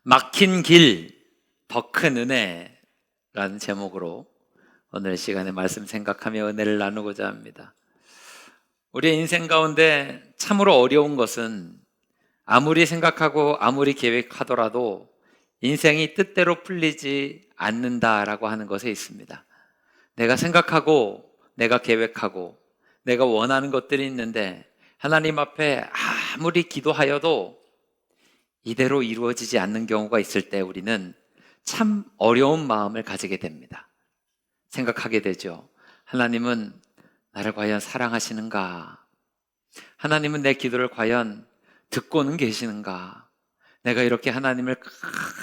막힌 길, 더 큰 은혜라는 제목으로 오늘 시간에 말씀 생각하며 은혜를 나누고자 합니다. 우리의 인생 가운데 참으로 어려운 것은 아무리 생각하고 아무리 계획하더라도 인생이 뜻대로 풀리지 않는다라고 하는 것에 있습니다. 내가 생각하고 내가 계획하고 내가 원하는 것들이 있는데 하나님 앞에 아무리 기도하여도 이대로 이루어지지 않는 경우가 있을 때 우리는 참 어려운 마음을 가지게 됩니다. 생각하게 되죠. 하나님은 나를 과연 사랑하시는가? 하나님은 내 기도를 과연 듣고는 계시는가? 내가 이렇게 하나님을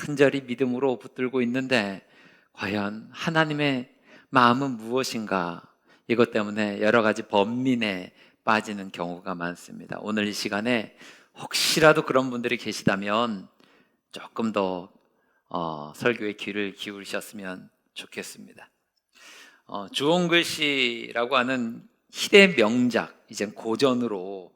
간절히 믿음으로 붙들고 있는데 과연 하나님의 마음은 무엇인가? 이것 때문에 여러 가지 번민에 빠지는 경우가 많습니다. 오늘 이 시간에 혹시라도 그런 분들이 계시다면 조금 더 설교의 귀를 기울이셨으면 좋겠습니다. 주홍글 씨라고 하는 희대 명작, 이젠 고전으로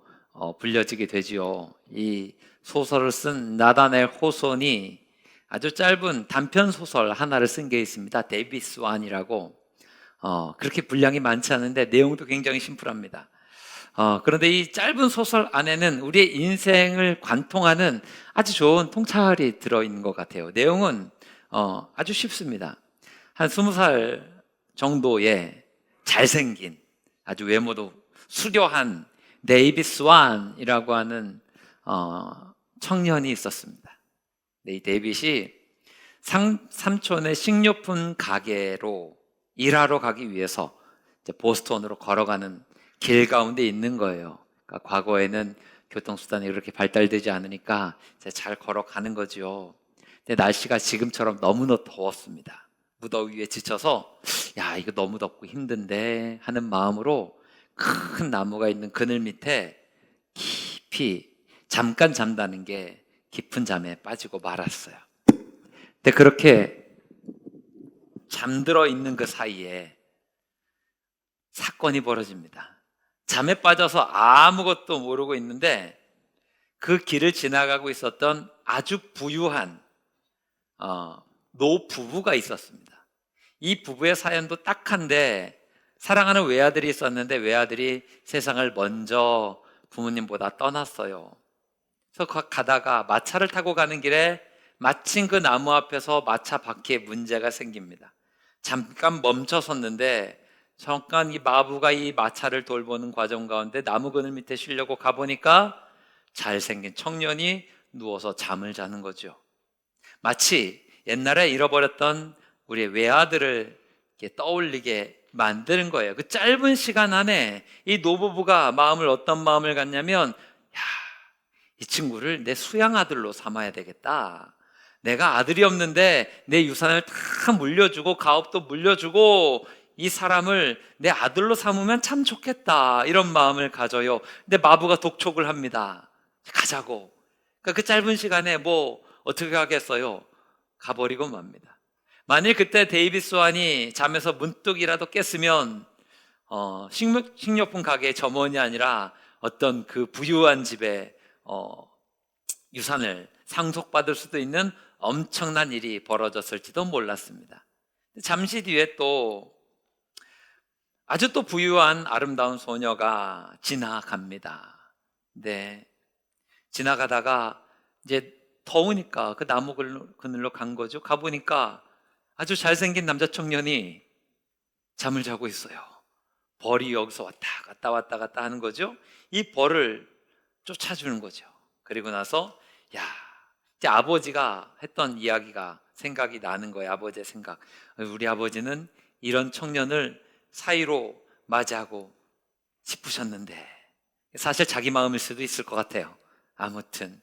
불려지게 되지요. 이 소설을 쓴 나다넬 호손이 아주 짧은 단편 소설 하나를 쓴 게 있습니다. 데이빗 스완이라고. 그렇게 분량이 많지 않은데 내용도 굉장히 심플합니다. 그런데 이 짧은 소설 안에는 우리의 인생을 관통하는 아주 좋은 통찰이 들어있는 것 같아요. 내용은 아주 쉽습니다. 한 20살 정도의 잘생긴 아주 외모도 수려한 데이빗 스완이라고 하는 청년이 있었습니다. 이 데이빗이 삼촌의 식료품 가게로 일하러 가기 위해서 이제 보스턴으로 걸어가는 길 가운데 있는 거예요. 그러니까 과거에는 교통수단이 그렇게 발달되지 않으니까 이제 잘 걸어가는 거죠. 근데 날씨가 지금처럼 너무너무 더웠습니다. 무더위에 지쳐서 야, 이거 너무 덥고 힘든데 하는 마음으로 큰 나무가 있는 그늘 밑에 깊이 잠깐 잠다는 게 깊은 잠에 빠지고 말았어요. 근데 그렇게 잠들어 있는 그 사이에 사건이 벌어집니다. 잠에 빠져서 아무것도 모르고 있는데 그 길을 지나가고 있었던 아주 부유한 노부부가 있었습니다. 이 부부의 사연도 딱한데 사랑하는 외아들이 있었는데 외아들이 세상을 먼저 부모님보다 떠났어요. 그래서 가다가 마차를 타고 가는 길에 마침 그 나무 앞에서 마차 바퀴에 문제가 생깁니다. 잠깐 멈춰 섰는데 잠깐 이 마부가 이 마차를 돌보는 과정 가운데 나무 그늘 밑에 쉬려고 가보니까 잘생긴 청년이 누워서 잠을 자는 거죠. 마치 옛날에 잃어버렸던 우리의 외아들을 떠올리게 만드는 거예요. 그 짧은 시간 안에 이 노부부가 어떤 마음을 갖냐면, 야, 이 친구를 내 수양 아들로 삼아야 되겠다. 내가 아들이 없는데 내 유산을 다 물려주고 가업도 물려주고 이 사람을 내 아들로 삼으면 참 좋겠다, 이런 마음을 가져요. 근데 마부가 독촉을 합니다. 가자고. 그러니까 그 짧은 시간에 어떻게 하겠어요? 가버리고 맙니다. 만일 그때 데이빗 스완이 잠에서 문득이라도 깼으면 식료품 가게의 점원이 아니라 어떤 그 부유한 집에 유산을 상속받을 수도 있는 엄청난 일이 벌어졌을지도 몰랐습니다. 잠시 뒤에 또 아주 또 부유한 아름다운 소녀가 지나갑니다. 네, 지나가다가 이제 더우니까 그 나무 그늘로 간 거죠. 가보니까 아주 잘생긴 남자 청년이 잠을 자고 있어요. 벌이 여기서 왔다 갔다 하는 거죠. 이 벌을 쫓아주는 거죠. 그리고 나서 이제 아버지가 했던 이야기가 생각이 나는 거예요. 아버지의 생각. 우리 아버지는 이런 청년을 사이로 맞이하고 싶으셨는데, 사실 자기 마음일 수도 있을 것 같아요. 아무튼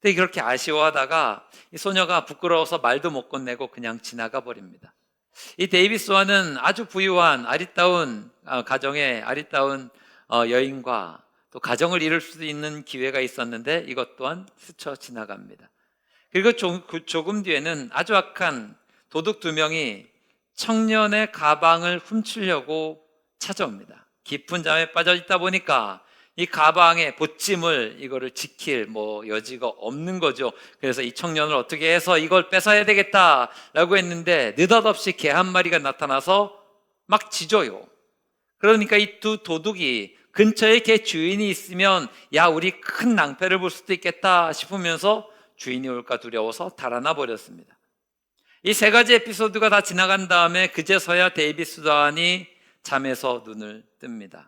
근데 그렇게 아쉬워하다가 이 소녀가 부끄러워서 말도 못 건네고 그냥 지나가 버립니다. 이 데이빗 스완은 아주 부유한 아리따운 가정의 아리따운 여인과 또 가정을 이룰 수도 있는 기회가 있었는데 이것 또한 스쳐 지나갑니다. 그리고 조금 뒤에는 아주 악한 도둑 2명이 청년의 가방을 훔치려고 찾아옵니다. 깊은 잠에 빠져 있다 보니까 이 가방의 보찜을 이거를 지킬 여지가 없는 거죠. 그래서 이 청년을 어떻게 해서 이걸 뺏어야 되겠다라고 했는데 느닷없이 개 한 마리가 나타나서 막 짖어요. 그러니까 이 두 도둑이 근처에 개 주인이 있으면 야, 우리 큰 낭패를 볼 수도 있겠다 싶으면서 주인이 올까 두려워서 달아나 버렸습니다. 이 세 가지 에피소드가 다 지나간 다음에 그제서야 데이빗 수완이 잠에서 눈을 뜹니다.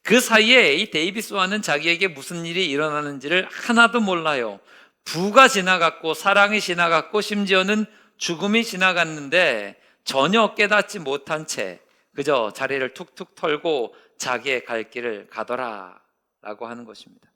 그 사이에 이 데이빗 수완은 자기에게 무슨 일이 일어나는지를 하나도 몰라요. 부가 지나갔고 사랑이 지나갔고 심지어는 죽음이 지나갔는데 전혀 깨닫지 못한 채 그저 자리를 툭툭 털고 자기의 갈 길을 가더라 라고 하는 것입니다.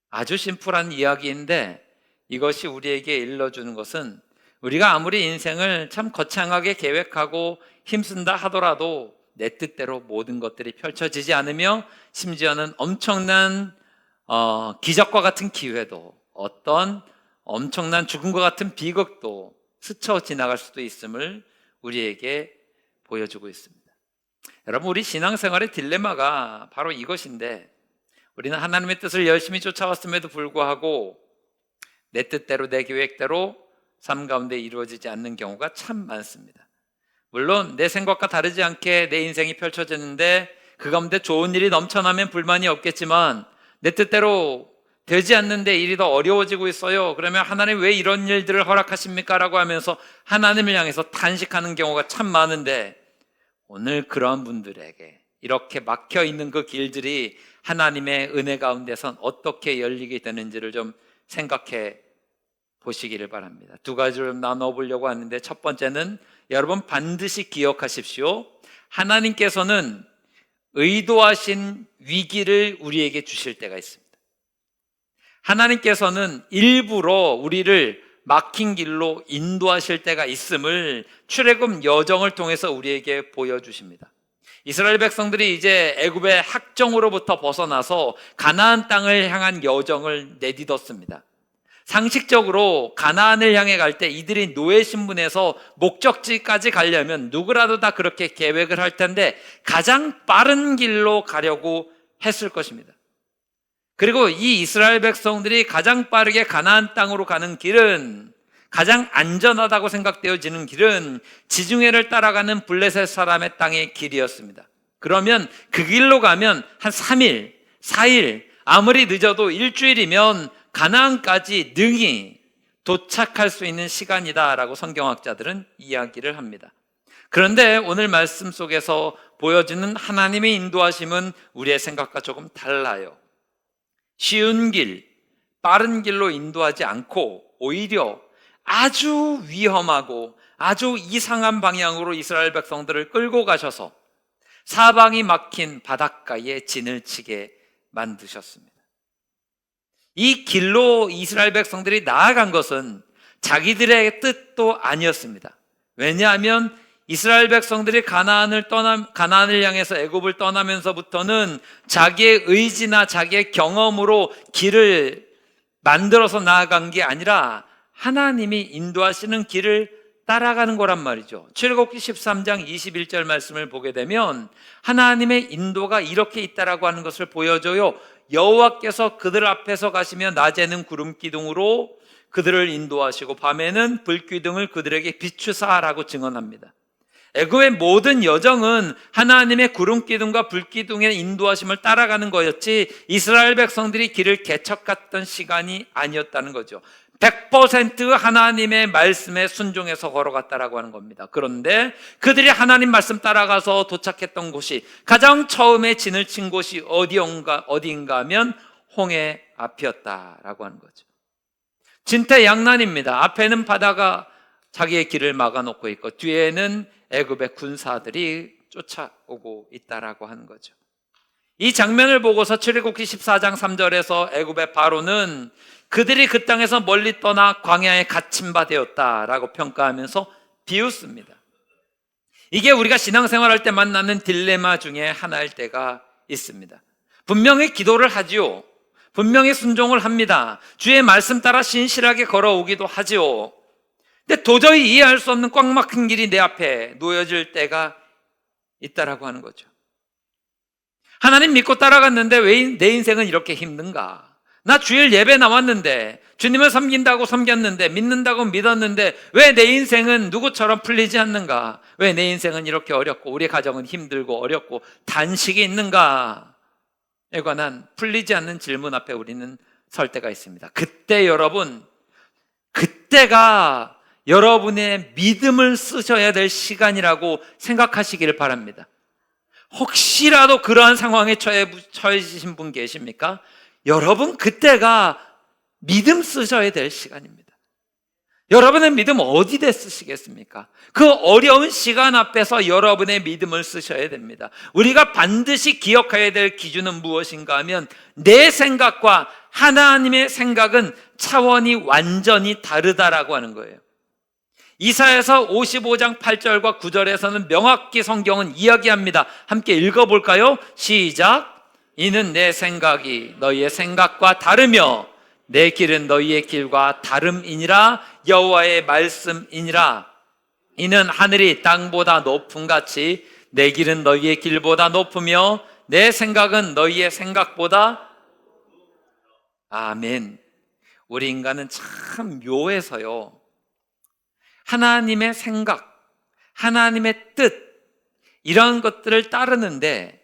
아주 심플한 이야기인데 이것이 우리에게 일러주는 것은 우리가 아무리 인생을 참 거창하게 계획하고 힘쓴다 하더라도 내 뜻대로 모든 것들이 펼쳐지지 않으며 심지어는 엄청난 기적과 같은 기회도 어떤 엄청난 죽음과 같은 비극도 스쳐 지나갈 수도 있음을 우리에게 보여주고 있습니다. 여러분, 우리 신앙생활의 딜레마가 바로 이것인데 우리는 하나님의 뜻을 열심히 쫓아왔음에도 불구하고 내 뜻대로 내 계획대로 삶 가운데 이루어지지 않는 경우가 참 많습니다. 물론 내 생각과 다르지 않게 내 인생이 펼쳐지는데 그 가운데 좋은 일이 넘쳐나면 불만이 없겠지만 내 뜻대로 되지 않는데 일이 더 어려워지고 있어요. 그러면 하나님 왜 이런 일들을 허락하십니까? 라고 하면서 하나님을 향해서 탄식하는 경우가 참 많은데 오늘 그러한 분들에게 이렇게 막혀있는 그 길들이 하나님의 은혜 가운데선 어떻게 열리게 되는지를 좀 생각해 보시기를 바랍니다. 두 가지로 나눠보려고 하는데 첫 번째는 여러분 반드시 기억하십시오. 하나님께서는 의도하신 위기를 우리에게 주실 때가 있습니다. 하나님께서는 일부러 우리를 막힌 길로 인도하실 때가 있음을 출애굽 여정을 통해서 우리에게 보여주십니다. 이스라엘 백성들이 이제 애굽의 학정으로부터 벗어나서 가나안 땅을 향한 여정을 내딛었습니다. 상식적으로 가나안을 향해 갈 때 이들이 노예 신분에서 목적지까지 가려면 누구라도 다 그렇게 계획을 할 텐데 가장 빠른 길로 가려고 했을 것입니다. 그리고 이 이스라엘 백성들이 가장 빠르게 가나안 땅으로 가는 길은 가장 안전하다고 생각되어지는 길은 지중해를 따라가는 블레셋 사람의 땅의 길이었습니다. 그러면 그 길로 가면 한 3일, 4일, 아무리 늦어도 일주일이면 가나안까지 능히 도착할 수 있는 시간이다라고 성경학자들은 이야기를 합니다. 그런데 오늘 말씀 속에서 보여지는 하나님의 인도하심은 우리의 생각과 조금 달라요. 쉬운 길, 빠른 길로 인도하지 않고 오히려 아주 위험하고 아주 이상한 방향으로 이스라엘 백성들을 끌고 가셔서 사방이 막힌 바닷가에 진을 치게 만드셨습니다. 이 길로 이스라엘 백성들이 나아간 것은 자기들의 뜻도 아니었습니다. 왜냐하면 이스라엘 백성들이 가나안을 향해서 애굽을 떠나면서부터는 자기의 의지나 자기의 경험으로 길을 만들어서 나아간 게 아니라 하나님이 인도하시는 길을 따라가는 거란 말이죠. 출애굽기 13장 21절 말씀을 보게 되면 하나님의 인도가 이렇게 있다라고 하는 것을 보여줘요. 여호와께서 그들 앞에서 가시며 낮에는 구름 기둥으로 그들을 인도하시고 밤에는 불기둥을 그들에게 비추사라고 증언합니다. 애굽의 모든 여정은 하나님의 구름 기둥과 불 기둥의 인도하심을 따라가는 거였지 이스라엘 백성들이 길을 개척했던 시간이 아니었다는 거죠. 100% 하나님의 말씀에 순종해서 걸어갔다라고 하는 겁니다. 그런데 그들이 하나님 말씀 따라가서 도착했던 곳이 가장 처음에 진을 친 곳이 어디인가 하면 홍해 앞이었다라고 하는 거죠. 진퇴양난입니다. 앞에는 바다가 자기의 길을 막아놓고 있고 뒤에는 애굽의 군사들이 쫓아오고 있다라고 하는 거죠. 이 장면을 보고서 출애굽기 14장 3절에서 애굽의 바로는 그들이 그 땅에서 멀리 떠나 광야에 갇힌 바 되었다라고 평가하면서 비웃습니다. 이게 우리가 신앙생활할 때 만나는 딜레마 중에 하나일 때가 있습니다. 분명히 기도를 하지요. 분명히 순종을 합니다. 주의 말씀 따라 신실하게 걸어오기도 하지요. 근데 도저히 이해할 수 없는 꽉 막힌 길이 내 앞에 놓여질 때가 있다라고 하는 거죠. 하나님 믿고 따라갔는데 왜 내 인생은 이렇게 힘든가? 나 주일 예배 나왔는데, 주님을 섬긴다고 섬겼는데, 믿는다고 믿었는데 왜 내 인생은 누구처럼 풀리지 않는가? 왜 내 인생은 이렇게 어렵고 우리 가정은 힘들고 어렵고 단식이 있는가에 관한 풀리지 않는 질문 앞에 우리는 설 때가 있습니다. 그때 그때가 여러분의 믿음을 쓰셔야 될 시간이라고 생각하시기를 바랍니다. 혹시라도 그러한 상황에 처해지신 분 계십니까? 여러분, 그때가 믿음 쓰셔야 될 시간입니다. 여러분의 믿음 어디에 쓰시겠습니까? 그 어려운 시간 앞에서 여러분의 믿음을 쓰셔야 됩니다. 우리가 반드시 기억해야 될 기준은 무엇인가 하면, 내 생각과 하나님의 생각은 차원이 완전히 다르다라고 하는 거예요. 이사야서 55장 8절과 9절에서는 명확히 성경은 이야기합니다. 함께 읽어볼까요? 시작. 이는 내 생각이 너희의 생각과 다르며 내 길은 너희의 길과 다름이니라. 여호와의 말씀이니라. 이는 하늘이 땅보다 높음같이 내 길은 너희의 길보다 높으며 내 생각은 너희의 생각보다. 아멘. 우리 인간은 참 묘해서요, 하나님의 생각, 하나님의 뜻, 이런 것들을 따르는데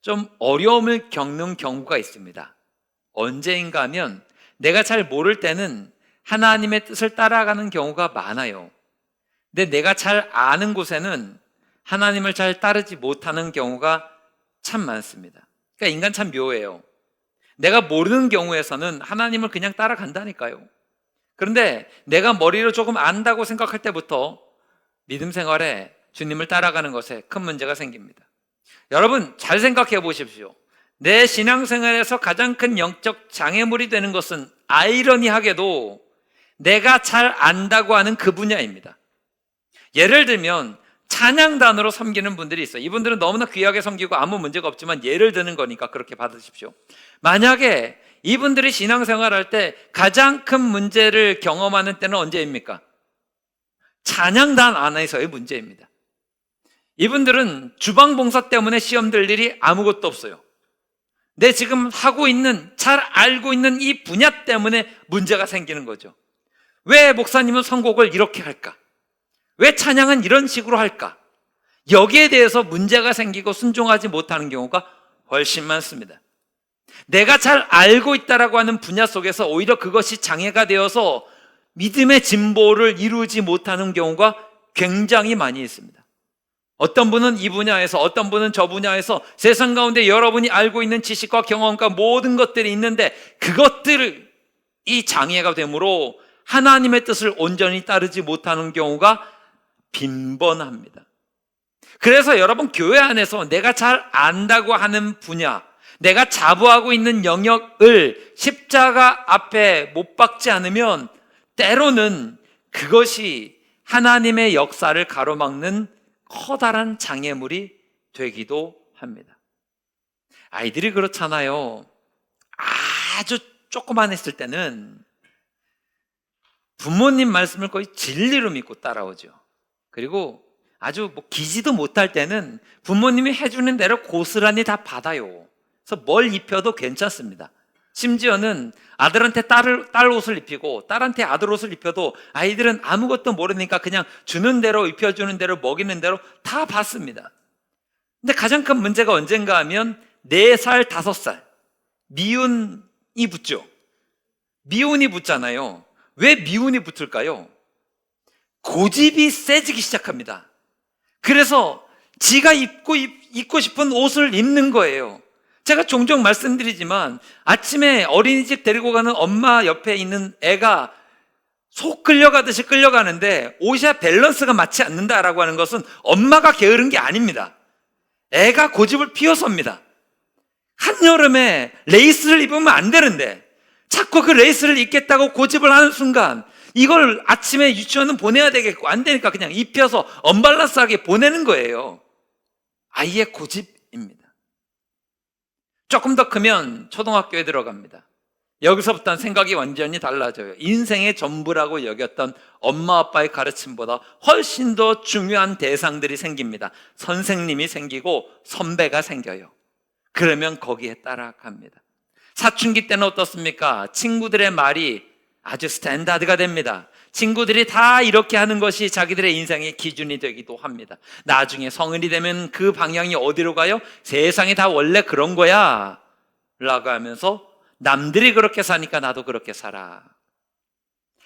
좀 어려움을 겪는 경우가 있습니다. 언제인가 하면 내가 잘 모를 때는 하나님의 뜻을 따라가는 경우가 많아요. 근데 내가 잘 아는 곳에는 하나님을 잘 따르지 못하는 경우가 참 많습니다. 그러니까 인간 참 묘해요. 내가 모르는 경우에서는 하나님을 그냥 따라간다니까요. 그런데 내가 머리로 조금 안다고 생각할 때부터 믿음 생활에 주님을 따라가는 것에 큰 문제가 생깁니다. 여러분, 잘 생각해 보십시오. 내 신앙생활에서 가장 큰 영적 장애물이 되는 것은 아이러니하게도 내가 잘 안다고 하는 그 분야입니다. 예를 들면 찬양단으로 섬기는 분들이 있어요. 이분들은 너무나 귀하게 섬기고 아무 문제가 없지만 예를 드는 거니까 그렇게 받으십시오. 만약에 이분들이 신앙생활할 때 가장 큰 문제를 경험하는 때는 언제입니까? 찬양단 안에서의 문제입니다. 이분들은 주방봉사 때문에 시험 들 일이 아무것도 없어요. 내 지금 하고 있는, 잘 알고 있는 이 분야 때문에 문제가 생기는 거죠. 왜 목사님은 선곡을 이렇게 할까? 왜 찬양은 이런 식으로 할까? 여기에 대해서 문제가 생기고 순종하지 못하는 경우가 훨씬 많습니다. 내가 잘 알고 있다라고 하는 분야 속에서 오히려 그것이 장애가 되어서 믿음의 진보를 이루지 못하는 경우가 굉장히 많이 있습니다. 어떤 분은 이 분야에서, 어떤 분은 저 분야에서 세상 가운데 여러분이 알고 있는 지식과 경험과 모든 것들이 있는데 그것들이 장애가 되므로 하나님의 뜻을 온전히 따르지 못하는 경우가 빈번합니다. 그래서 여러분, 교회 안에서 내가 잘 안다고 하는 분야, 내가 자부하고 있는 영역을 십자가 앞에 못 박지 않으면 때로는 그것이 하나님의 역사를 가로막는 커다란 장애물이 되기도 합니다. 아이들이 그렇잖아요. 아주 조그만했을 때는 부모님 말씀을 거의 진리로 믿고 따라오죠. 그리고 아주 기지도 못할 때는 부모님이 해주는 대로 고스란히 다 받아요. 그래서 뭘 입혀도 괜찮습니다. 심지어는 아들한테 딸 옷을 입히고 딸한테 아들 옷을 입혀도 아이들은 아무것도 모르니까 그냥 주는 대로, 입혀주는 대로, 먹이는 대로 다 받습니다. 근데 가장 큰 문제가 언젠가 하면 4살, 5살 미운이 붙죠. 미운이 붙잖아요. 왜 미운이 붙을까요? 고집이 세지기 시작합니다. 그래서 지가 입고 싶은 옷을 입는 거예요. 제가 종종 말씀드리지만 아침에 어린이집 데리고 가는 엄마 옆에 있는 애가 속 끌려가듯이 끌려가는데 옷이 밸런스가 맞지 않는다라고 하는 것은 엄마가 게으른 게 아닙니다. 애가 고집을 피워서입니다. 한여름에 레이스를 입으면 안 되는데 자꾸 그 레이스를 입겠다고 고집을 하는 순간 이걸 아침에 유치원은 보내야 되겠고 안 되니까 그냥 입혀서 언밸런스하게 보내는 거예요. 아이의 고집입니다. 조금 더 크면 초등학교에 들어갑니다. 여기서부터는 생각이 완전히 달라져요. 인생의 전부라고 여겼던 엄마 아빠의 가르침보다 훨씬 더 중요한 대상들이 생깁니다. 선생님이 생기고 선배가 생겨요. 그러면 거기에 따라갑니다. 사춘기 때는 어떻습니까? 친구들의 말이 아주 스탠다드가 됩니다. 친구들이 다 이렇게 하는 것이 자기들의 인생의 기준이 되기도 합니다. 나중에 성인이 되면 그 방향이 어디로 가요? 세상이 다 원래 그런 거야 라고 하면서 남들이 그렇게 사니까 나도 그렇게 살아.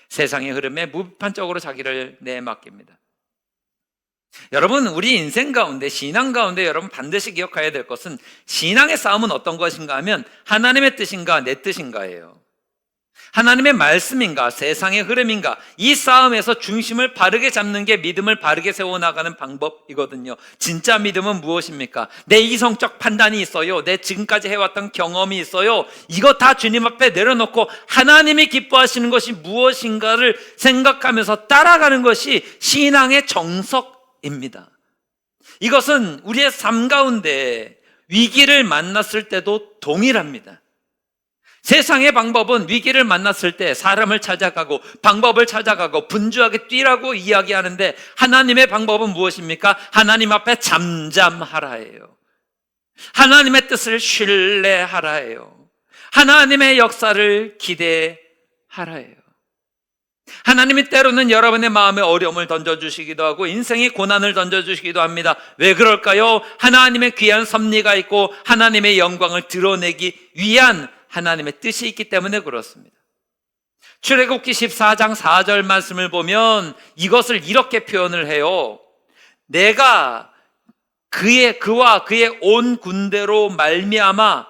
세상의 흐름에 무비판적으로 자기를 내맡깁니다. 여러분, 우리 인생 가운데, 신앙 가운데 여러분 반드시 기억해야 될 것은, 신앙의 싸움은 어떤 것인가 하면 하나님의 뜻인가 내 뜻인가예요. 하나님의 말씀인가 세상의 흐름인가, 이 싸움에서 중심을 바르게 잡는 게 믿음을 바르게 세워나가는 방법이거든요. 진짜 믿음은 무엇입니까? 내 이성적 판단이 있어요. 내 지금까지 해왔던 경험이 있어요. 이거 다 주님 앞에 내려놓고 하나님이 기뻐하시는 것이 무엇인가를 생각하면서 따라가는 것이 신앙의 정석입니다. 이것은 우리의 삶 가운데 위기를 만났을 때도 동일합니다. 세상의 방법은 위기를 만났을 때 사람을 찾아가고 방법을 찾아가고 분주하게 뛰라고 이야기하는데, 하나님의 방법은 무엇입니까? 하나님 앞에 잠잠하라예요. 하나님의 뜻을 신뢰하라예요. 하나님의 역사를 기대하라예요. 하나님이 때로는 여러분의 마음에 어려움을 던져주시기도 하고 인생의 고난을 던져주시기도 합니다. 왜 그럴까요? 하나님의 귀한 섭리가 있고 하나님의 영광을 드러내기 위한 하나님의 뜻이 있기 때문에 그렇습니다. 출애굽기 14장 4절 말씀을 보면 이것을 이렇게 표현을 해요. 내가 그와 그의 온 군대로 말미암아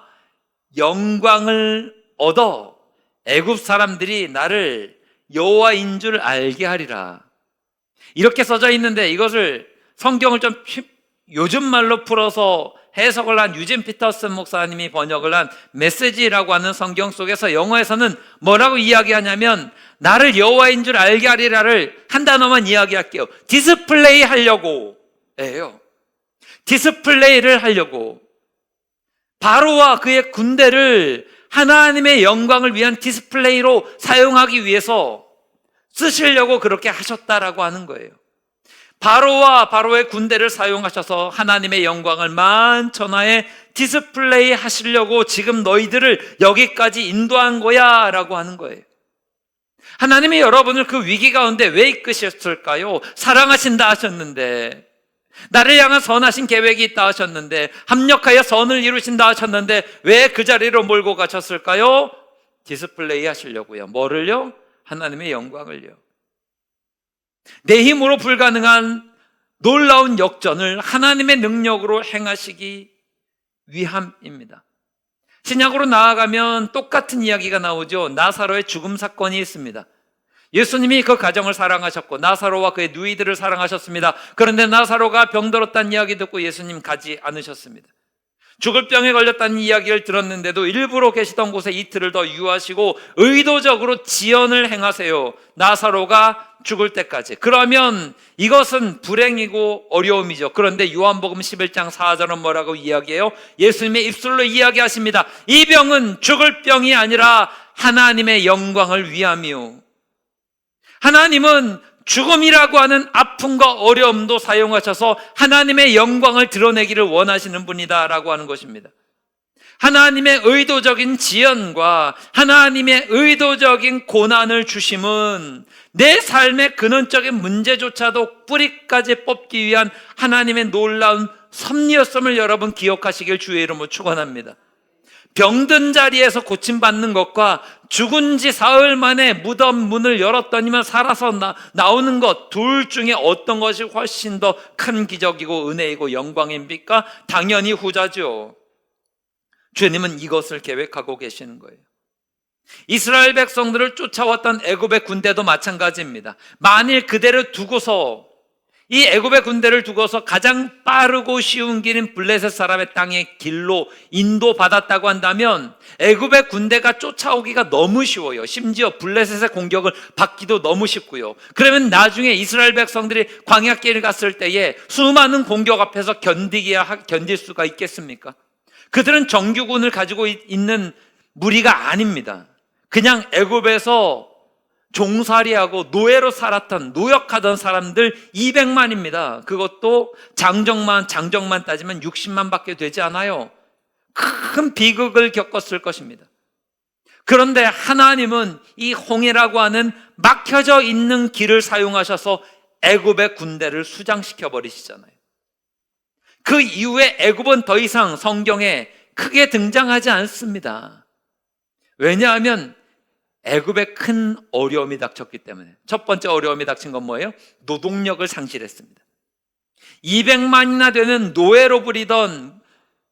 영광을 얻어 애굽 사람들이 나를 여호와인 줄 알게 하리라. 이렇게 써져 있는데, 이것을 성경을 좀 요즘 말로 풀어서 해석을 한 유진 피터슨 목사님이 번역을 한 메시지라고 하는 성경 속에서 영어에서는 뭐라고 이야기하냐면, 나를 여호와인 줄 알게 하리라를 한 단어만 이야기할게요. 디스플레이 하려고 예요. 디스플레이를 하려고, 바로와 그의 군대를 하나님의 영광을 위한 디스플레이로 사용하기 위해서 쓰시려고 그렇게 하셨다라고 하는 거예요. 바로와 바로의 군대를 사용하셔서 하나님의 영광을 만천하에 디스플레이 하시려고 지금 너희들을 여기까지 인도한 거야 라고 하는 거예요. 하나님이 여러분을 그 위기 가운데 왜 이끄셨을까요? 사랑하신다 하셨는데, 나를 향한 선하신 계획이 있다 하셨는데, 합력하여 선을 이루신다 하셨는데 왜 그 자리로 몰고 가셨을까요? 디스플레이 하시려고요. 뭐를요? 하나님의 영광을요. 내 힘으로 불가능한 놀라운 역전을 하나님의 능력으로 행하시기 위함입니다. 신약으로 나아가면 똑같은 이야기가 나오죠. 나사로의 죽음 사건이 있습니다. 예수님이 그 가정을 사랑하셨고 나사로와 그의 누이들을 사랑하셨습니다. 그런데 나사로가 병들었다는 이야기 듣고 예수님 가지 않으셨습니다. 죽을 병에 걸렸다는 이야기를 들었는데도 일부러 계시던 곳에 이틀을 더 유하시고 의도적으로 지연을 행하세요. 나사로가 죽을 때까지. 그러면 이것은 불행이고 어려움이죠. 그런데 요한복음 11장 4절은 뭐라고 이야기해요? 예수님의 입술로 이야기하십니다. 이 병은 죽을 병이 아니라 하나님의 영광을 위함이요. 하나님은 죽음이라고 하는 아픔과 어려움도 사용하셔서 하나님의 영광을 드러내기를 원하시는 분이다 라고 하는 것입니다. 하나님의 의도적인 지연과 하나님의 의도적인 고난을 주심은 내 삶의 근원적인 문제조차도 뿌리까지 뽑기 위한 하나님의 놀라운 섭리였음을 여러분 기억하시길 주의 이름으로 축원합니다. 병든 자리에서 고침받는 것과 죽은 지 사흘 만에 무덤 문을 열었더니만 살아서 나오는 것, 둘 중에 어떤 것이 훨씬 더 큰 기적이고 은혜이고 영광입니까? 당연히 후자죠. 주님은 이것을 계획하고 계시는 거예요. 이스라엘 백성들을 쫓아왔던 애굽의 군대도 마찬가지입니다. 만일 그대로 두고서, 이 애굽의 군대를 두고서 가장 빠르고 쉬운 길인 블레셋 사람의 땅의 길로 인도받았다고 한다면 애굽의 군대가 쫓아오기가 너무 쉬워요. 심지어 블레셋의 공격을 받기도 너무 쉽고요. 그러면 나중에 이스라엘 백성들이 광야길을 갔을 때에 수많은 공격 앞에서 견딜 수가 있겠습니까? 그들은 정규군을 가지고 있는 무리가 아닙니다. 그냥 애굽에서 종살이하고 노예로 살았던, 노역하던 사람들 200만입니다. 그것도 장정만 따지면 60만 밖에 되지 않아요. 큰 비극을 겪었을 것입니다. 그런데 하나님은 이 홍해라고 하는 막혀져 있는 길을 사용하셔서 애굽의 군대를 수장시켜 버리시잖아요. 그 이후에 애굽은 더 이상 성경에 크게 등장하지 않습니다. 왜냐하면 애굽에 큰 어려움이 닥쳤기 때문에. 첫 번째 어려움이 닥친 건 뭐예요? 노동력을 상실했습니다. 200만이나 되는 노예로 부리던,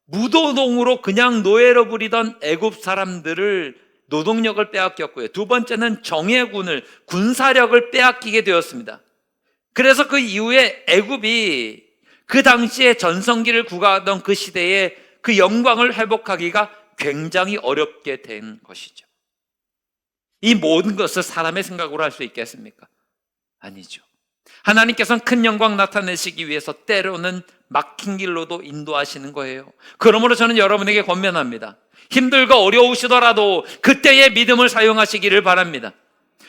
무노동으로 그냥 노예로 부리던 애굽 사람들을 노동력을 빼앗겼고요. 두 번째는 정예군을, 군사력을 빼앗기게 되었습니다. 그래서 그 이후에 애굽이 그 당시에 전성기를 구가하던 그 시대에 그 영광을 회복하기가 굉장히 어렵게 된 것이죠. 이 모든 것을 사람의 생각으로 할 수 있겠습니까? 아니죠. 하나님께서는 큰 영광 나타내시기 위해서 때로는 막힌 길로도 인도하시는 거예요. 그러므로 저는 여러분에게 권면합니다. 힘들고 어려우시더라도 그때의 믿음을 사용하시기를 바랍니다.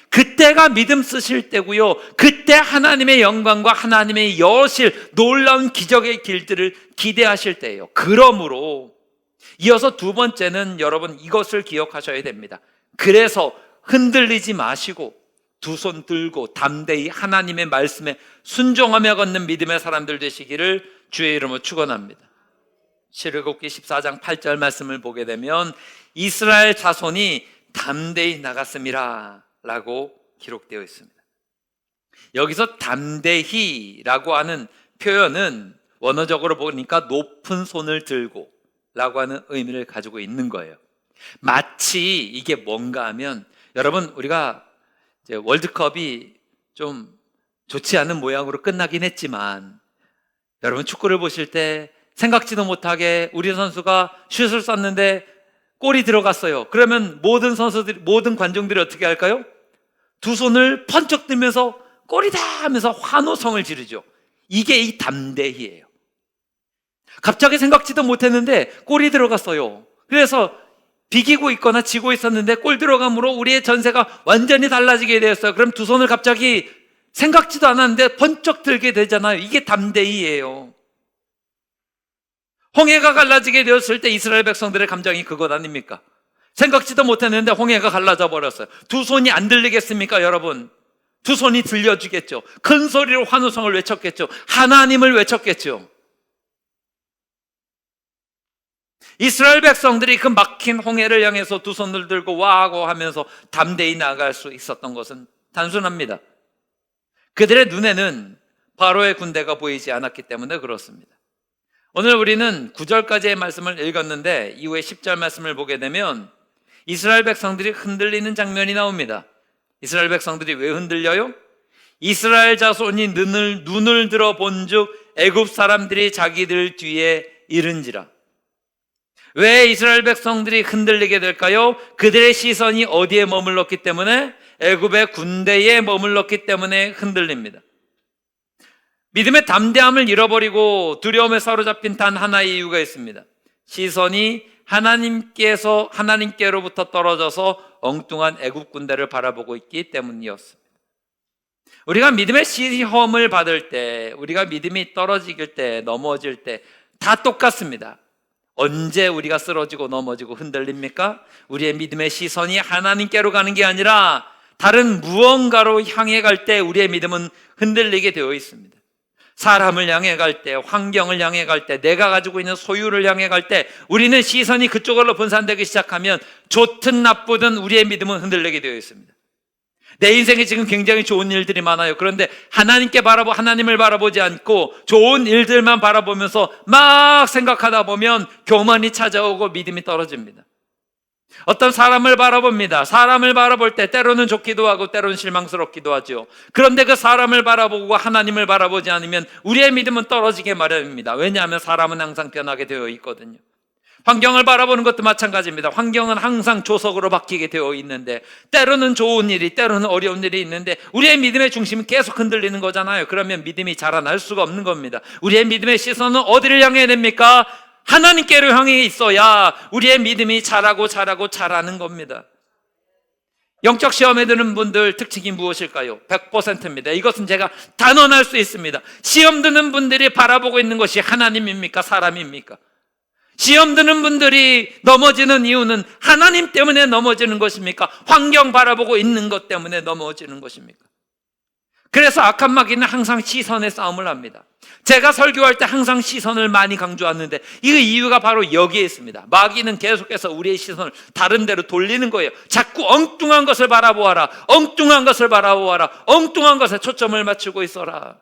그때가 믿음 쓰실 때고요. 그때 하나님의 영광과 하나님의 여실, 놀라운 기적의 길들을 기대하실 때예요. 그러므로 이어서 두 번째는 여러분 이것을 기억하셔야 됩니다. 그래서 흔들리지 마시고 두 손 들고 담대히 하나님의 말씀에 순종하며 걷는 믿음의 사람들 되시기를 주의 이름으로 축원합니다. 출애굽기 14장 8절 말씀을 보게 되면 이스라엘 자손이 담대히 나갔음이라 라고 기록되어 있습니다. 여기서 담대히라고 하는 표현은 원어적으로 보니까 높은 손을 들고 라고 하는 의미를 가지고 있는 거예요. 마치 이게 뭔가 하면, 여러분 우리가 이제 월드컵이 좀 좋지 않은 모양으로 끝나긴 했지만, 여러분 축구를 보실 때 생각지도 못하게 우리 선수가 슛을 쐈는데 골이 들어갔어요. 그러면 모든 선수들, 모든 관중들이 어떻게 할까요? 두 손을 번쩍 들면서 골이다 하면서 환호성을 지르죠. 이게 이 담대히예요. 갑자기 생각지도 못했는데 골이 들어갔어요. 그래서 비기고 있거나 지고 있었는데 골 들어감으로 우리의 전세가 완전히 달라지게 되었어요. 그럼 두 손을 갑자기 생각지도 않았는데 번쩍 들게 되잖아요. 이게 담대히예요. 홍해가 갈라지게 되었을 때 이스라엘 백성들의 감정이 그것 아닙니까? 생각지도 못했는데 홍해가 갈라져 버렸어요. 두 손이 안 들리겠습니까, 여러분? 두 손이 들려주겠죠. 큰 소리로 환호성을 외쳤겠죠. 하나님을 외쳤겠죠. 이스라엘 백성들이 그 막힌 홍해를 향해서 두 손을 들고 와하고 하면서 담대히 나아갈 수 있었던 것은 단순합니다. 그들의 눈에는 바로의 군대가 보이지 않았기 때문에 그렇습니다. 오늘 우리는 9절까지의 말씀을 읽었는데 이후에 10절 말씀을 보게 되면 이스라엘 백성들이 흔들리는 장면이 나옵니다. 이스라엘 백성들이 왜 흔들려요? 이스라엘 자손이 눈을 들어 본즉 애굽 사람들이 자기들 뒤에 이른지라. 왜 이스라엘 백성들이 흔들리게 될까요? 그들의 시선이 어디에 머물렀기 때문에? 애굽의 군대에 머물렀기 때문에 흔들립니다. 믿음의 담대함을 잃어버리고 두려움에 사로잡힌 단 하나의 이유가 있습니다. 시선이 하나님께로부터 떨어져서 엉뚱한 애굽 군대를 바라보고 있기 때문이었습니다. 우리가 믿음의 시험을 받을 때, 우리가 믿음이 떨어질 때, 넘어질 때 다 똑같습니다. 언제 우리가 쓰러지고 넘어지고 흔들립니까? 우리의 믿음의 시선이 하나님께로 가는 게 아니라 다른 무언가로 향해 갈 때 우리의 믿음은 흔들리게 되어 있습니다. 사람을 향해 갈 때, 환경을 향해 갈 때, 내가 가지고 있는 소유를 향해 갈 때 우리는 시선이 그쪽으로 분산되기 시작하면 좋든 나쁘든 우리의 믿음은 흔들리게 되어 있습니다. 내 인생에 지금 굉장히 좋은 일들이 많아요. 그런데 하나님을 바라보지 않고 좋은 일들만 바라보면서 막 생각하다 보면 교만이 찾아오고 믿음이 떨어집니다. 어떤 사람을 바라봅니다. 사람을 바라볼 때 때로는 좋기도 하고 때로는 실망스럽기도 하죠. 그런데 그 사람을 바라보고 하나님을 바라보지 않으면 우리의 믿음은 떨어지게 마련입니다. 왜냐하면 사람은 항상 변하게 되어 있거든요. 환경을 바라보는 것도 마찬가지입니다. 환경은 항상 조석으로 바뀌게 되어 있는데 때로는 좋은 일이, 때로는 어려운 일이 있는데 우리의 믿음의 중심이 계속 흔들리는 거잖아요. 그러면 믿음이 자라날 수가 없는 겁니다. 우리의 믿음의 시선은 어디를 향해야 됩니까? 하나님께로 향해 있어야 우리의 믿음이 자라는 겁니다. 영적 시험에 드는 분들 특징이 무엇일까요? 100%입니다. 이것은 제가 단언할 수 있습니다. 시험 드는 분들이 바라보고 있는 것이 하나님입니까? 사람입니까? 시험 드는 분들이 넘어지는 이유는 하나님 때문에 넘어지는 것입니까? 환경 바라보고 있는 것 때문에 넘어지는 것입니까? 그래서 악한 마귀는 항상 시선의 싸움을 합니다. 제가 설교할 때 항상 시선을 많이 강조하는데 이 이유가 바로 여기에 있습니다. 마귀는 계속해서 우리의 시선을 다른 데로 돌리는 거예요. 자꾸 엉뚱한 것을 바라보아라. 엉뚱한 것을 바라보아라. 엉뚱한 것에 초점을 맞추고 있어라.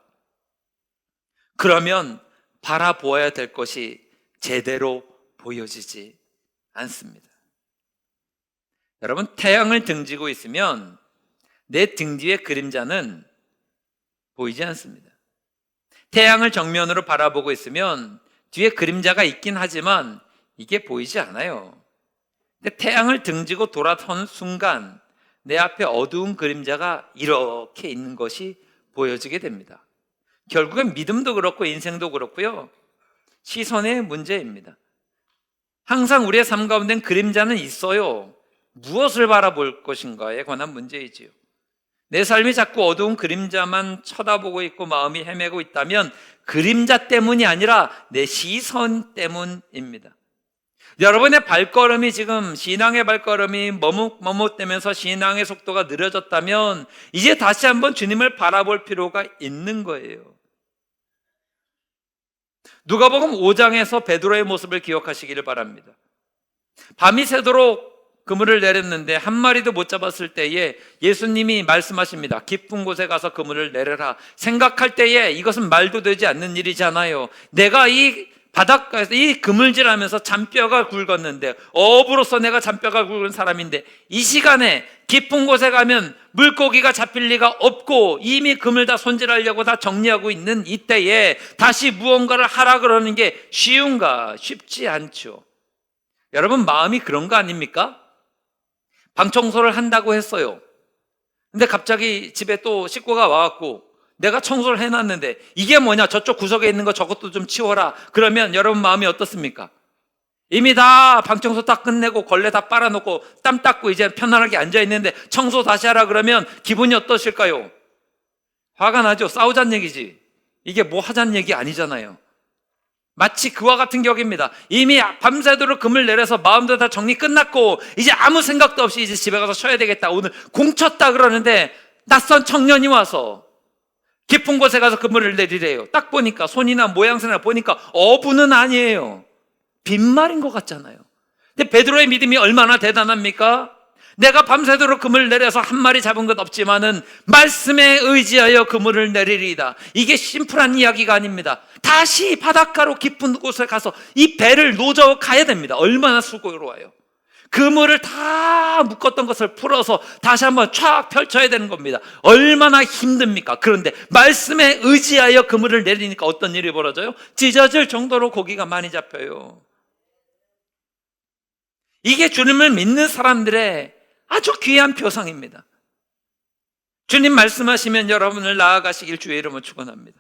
그러면 바라보아야 될 것이 제대로 보여지지 않습니다. 여러분, 태양을 등지고 있으면 내 등 뒤의 그림자는 보이지 않습니다. 태양을 정면으로 바라보고 있으면 뒤에 그림자가 있긴 하지만 이게 보이지 않아요. 근데 태양을 등지고 돌아서는 순간 내 앞에 어두운 그림자가 이렇게 있는 것이 보여지게 됩니다. 결국엔 믿음도 그렇고 인생도 그렇고요. 시선의 문제입니다. 항상 우리의 삶 가운데는 그림자는 있어요. 무엇을 바라볼 것인가에 관한 문제이지요. 내 삶이 자꾸 어두운 그림자만 쳐다보고 있고 마음이 헤매고 있다면 그림자 때문이 아니라 내 시선 때문입니다. 여러분의 발걸음이 지금 신앙의 발걸음이 머뭇머뭇대면서 신앙의 속도가 느려졌다면 이제 다시 한번 주님을 바라볼 필요가 있는 거예요. 누가복음 5장에서 베드로의 모습을 기억하시기를 바랍니다. 밤이 새도록 그물을 내렸는데 한 마리도 못 잡았을 때에 예수님이 말씀하십니다. 깊은 곳에 가서 그물을 내려라. 생각할 때에 이것은 말도 되지 않는 일이잖아요. 내가 이 바닷가에서 이 그물질하면서 잔뼈가 굵었는데 어부로서 내가 잔뼈가 굵은 사람인데 이 시간에 깊은 곳에 가면 물고기가 잡힐 리가 없고 이미 그물 다 손질하려고 다 정리하고 있는 이때에 다시 무언가를 하라 그러는 게 쉬운가? 쉽지 않죠. 여러분, 마음이 그런 거 아닙니까? 방 청소를 한다고 했어요. 근데 갑자기 집에 또 식구가 와갖고 내가 청소를 해놨는데 이게 뭐냐? 저쪽 구석에 있는 거 저것도 좀 치워라. 그러면 여러분 마음이 어떻습니까? 이미 다 방 청소 다 끝내고 걸레 다 빨아놓고 땀 닦고 이제 편안하게 앉아있는데 청소 다시 하라 그러면 기분이 어떠실까요? 화가 나죠? 싸우자는 얘기지. 이게 뭐 하자는 얘기 아니잖아요. 마치 그와 같은 격입니다. 이미 밤새도록 금을 내려서 마음도 다 정리 끝났고 이제 아무 생각도 없이 이제 집에 가서 쉬어야 되겠다. 오늘 공쳤다 그러는데 낯선 청년이 와서 깊은 곳에 가서 그물을 내리래요. 딱 보니까 손이나 모양새나 보니까 어부는 아니에요. 빈말인 것 같잖아요. 근데 베드로의 믿음이 얼마나 대단합니까? 내가 밤새도록 그물을 내려서 한 마리 잡은 것 없지만은 말씀에 의지하여 그물을 내리리이다. 이게 심플한 이야기가 아닙니다. 다시 바닷가로 깊은 곳에 가서 이 배를 노져 가야 됩니다. 얼마나 수고로워요. 그물을 다 묶었던 것을 풀어서 다시 한번 쫙 펼쳐야 되는 겁니다. 얼마나 힘듭니까? 그런데 말씀에 의지하여 그물을 내리니까 어떤 일이 벌어져요? 찢어질 정도로 고기가 많이 잡혀요. 이게 주님을 믿는 사람들의 아주 귀한 표상입니다. 주님 말씀하시면 여러분을 나아가시길 주의 이름으로 축원합니다.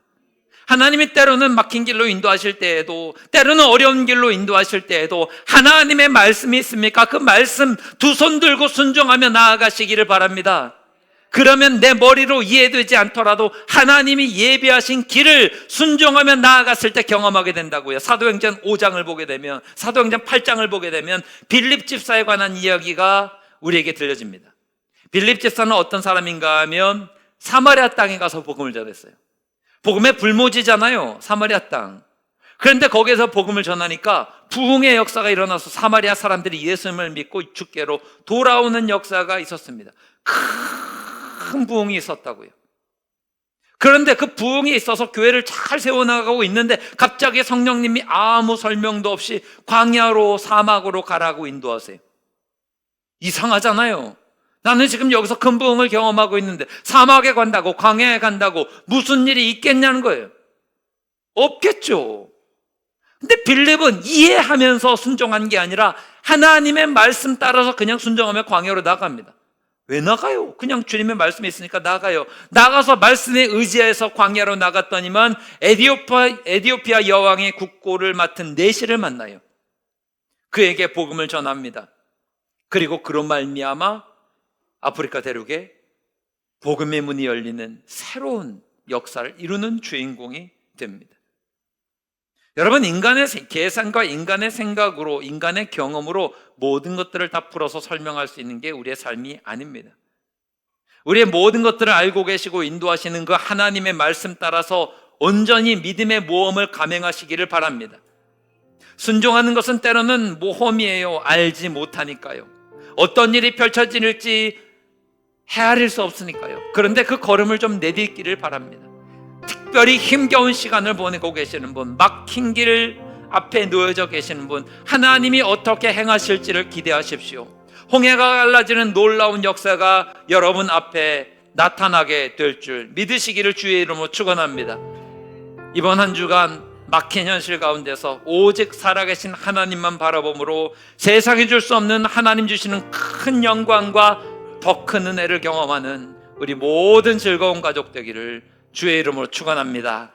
하나님이 때로는 막힌 길로 인도하실 때에도 때로는 어려운 길로 인도하실 때에도 하나님의 말씀이 있습니까? 그 말씀 두 손 들고 순종하며 나아가시기를 바랍니다. 그러면 내 머리로 이해되지 않더라도 하나님이 예비하신 길을 순종하며 나아갔을 때 경험하게 된다고요. 사도행전 5장을 보게 되면, 사도행전 8장을 보게 되면 빌립 집사에 관한 이야기가 우리에게 들려집니다. 빌립 집사는 어떤 사람인가 하면 사마리아 땅에 가서 복음을 전했어요. 복음의 불모지잖아요, 사마리아 땅. 그런데 거기에서 복음을 전하니까 부흥의 역사가 일어나서 사마리아 사람들이 예수님을 믿고 주께로 돌아오는 역사가 있었습니다. 큰 부흥이 있었다고요. 그런데 그 부흥이 있어서 교회를 잘 세워나가고 있는데 갑자기 성령님이 아무 설명도 없이 광야로 사막으로 가라고 인도하세요. 이상하잖아요. 나는 지금 여기서 큰 부흥을 경험하고 있는데 사막에 간다고, 광야에 간다고 무슨 일이 있겠냐는 거예요. 없겠죠. 근데 빌립은 이해하면서 순종한 게 아니라 하나님의 말씀 따라서 그냥 순종하며 광야로 나갑니다. 왜 나가요? 그냥 주님의 말씀이 있으니까 나가요. 나가서 말씀에 의지해서 광야로 나갔더니만 에디오피아 여왕의 국고를 맡은 내시를 만나요. 그에게 복음을 전합니다. 그리고 그로 말미암아 아프리카 대륙에 복음의 문이 열리는 새로운 역사를 이루는 주인공이 됩니다. 여러분, 인간의 계산과 인간의 생각으로, 인간의 경험으로 모든 것들을 다 풀어서 설명할 수 있는 게 우리의 삶이 아닙니다. 우리의 모든 것들을 알고 계시고 인도하시는 그 하나님의 말씀 따라서 온전히 믿음의 모험을 감행하시기를 바랍니다. 순종하는 것은 때로는 모험이에요. 알지 못하니까요. 어떤 일이 펼쳐질지 헤아릴 수 없으니까요. 그런데 그 걸음을 좀 내딛기를 바랍니다. 특별히 힘겨운 시간을 보내고 계시는 분, 막힌 길 앞에 놓여져 계시는 분, 하나님이 어떻게 행하실지를 기대하십시오. 홍해가 갈라지는 놀라운 역사가 여러분 앞에 나타나게 될 줄 믿으시기를 주의 이름으로 축원합니다. 이번 한 주간 막힌 현실 가운데서 오직 살아계신 하나님만 바라봄으로 세상이 줄 수 없는 하나님 주시는 큰 영광과 더 큰 은혜를 경험하는 우리 모든 즐거운 가족 되기를 주의 이름으로 축원합니다.